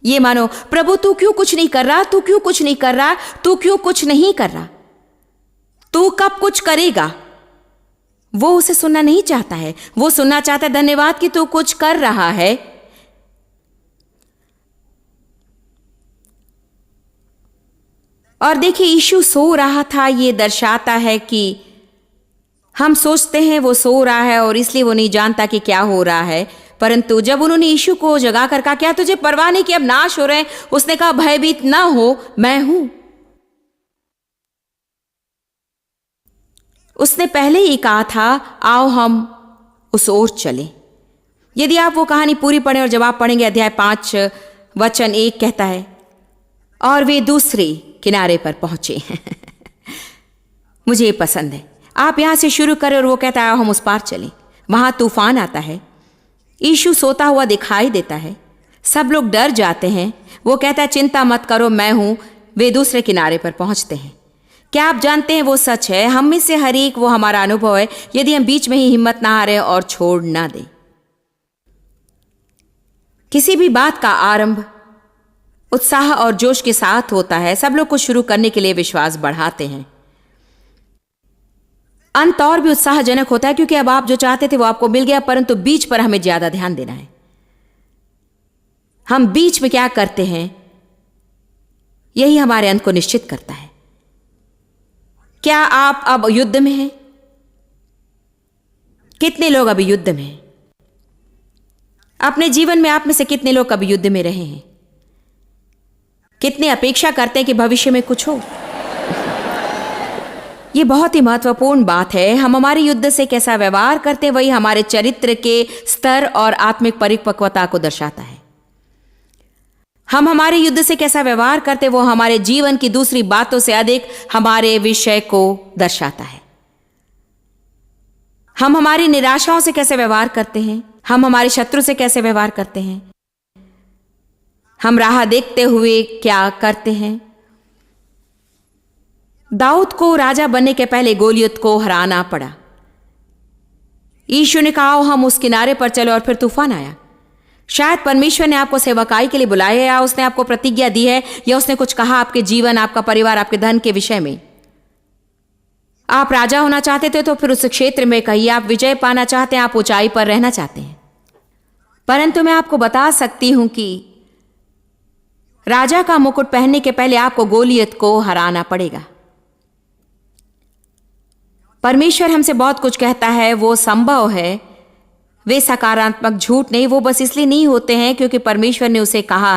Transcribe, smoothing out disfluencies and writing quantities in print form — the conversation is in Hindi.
ये मानो, प्रभु तू क्यों कुछ नहीं कर रहा, तू क्यों कुछ नहीं कर रहा, तू क्यों कुछ नहीं कर रहा, तू कब कुछ करेगा। वो उसे सुनना नहीं चाहता है, वो सुनना चाहता है धन्यवाद कि तू कुछ कर रहा है। और देखिए, यीशु सो रहा था। ये दर्शाता है कि हम सोचते हैं वो सो रहा है और इसलिए वो नहीं जानता कि क्या हो रहा है, परंतु जब उन्होंने यीशु को जगा कर कहा, क्या तुझे परवाह नहीं कि अब नाश हो रहे हैं, उसने कहा, भयभीत ना हो, मैं हूं। उसने पहले ही कहा था, आओ हम उस ओर चलें। यदि आप वो कहानी पूरी पढ़ें और जब आप पढ़ेंगे, अध्याय 5 वचन 1 कहता है, और वे दूसरे किनारे पर पहुंचे। मुझे ये पसंद है। आप यहां से शुरू करें और वो कहता है, आओ हम उस पार चलें। वहां तूफान आता है, यीशु सोता हुआ दिखाई देता है, सब लोग डर जाते हैं। वो कहता है, चिंता मत करो, मैं हूं। वे दूसरे किनारे पर पहुंचते हैं। क्या आप जानते हैं वो सच है? हम में से हर एक, वो हमारा अनुभव है, यदि हम बीच में ही हिम्मत ना हारें और छोड़ ना दें। किसी भी बात का आरंभ उत्साह और जोश के साथ होता है। सब लोग कुछ शुरू करने के लिए विश्वास बढ़ाते हैं। अंत और भी उत्साहजनक होता है, क्योंकि अब आप जो चाहते थे वो आपको मिल गया, परंतु बीच पर हमें ज्यादा ध्यान देना है। हम बीच में क्या करते हैं, यही हमारे अंत को निश्चित करता है। क्या आप अब युद्ध में हैं? कितने लोग अभी युद्ध में हैं? अपने जीवन में आप में से कितने लोग अभी युद्ध में रहे हैं? कितने अपेक्षा करते हैं कि भविष्य में कुछ हो? यह बहुत ही महत्वपूर्ण बात है। हम हमारे युद्ध से कैसा व्यवहार करते हैं, वही हमारे चरित्र के स्तर और आत्मिक परिपक्वता को दर्शाता है। हम हमारे युद्ध से कैसा व्यवहार करते हैं, वो हमारे जीवन की दूसरी बातों से अधिक हमारे विषय को दर्शाता है। हम हमारी निराशाओं से कैसे व्यवहार करते हैं, हम हमारे शत्रु से कैसे व्यवहार करते हैं, हम राह देखते हुए क्या करते हैं। दाऊद को राजा बनने के पहले गोलियत को हराना पड़ा। यीशु ने कहा, हम उस किनारे पर चले, और फिर तूफान आया। शायद परमेश्वर ने आपको सेवकाई के लिए बुलाया है, या उसने आपको प्रतिज्ञा दी है, या उसने कुछ कहा आपके जीवन, आपका परिवार, आपके धन के विषय में। आप राजा होना चाहते थे तो फिर उस क्षेत्र में कहिए। आप विजय पाना चाहते हैं, आप ऊंचाई पर रहना चाहते हैं। परंतु मैं आपको बता सकती हूं कि राजा का मुकुट पहनने के पहले आपको गोलियत को हराना पड़ेगा। परमेश्वर हमसे बहुत कुछ कहता है, वो संभव है। वे सकारात्मक झूठ नहीं, वो बस इसलिए नहीं होते हैं क्योंकि परमेश्वर ने उसे कहा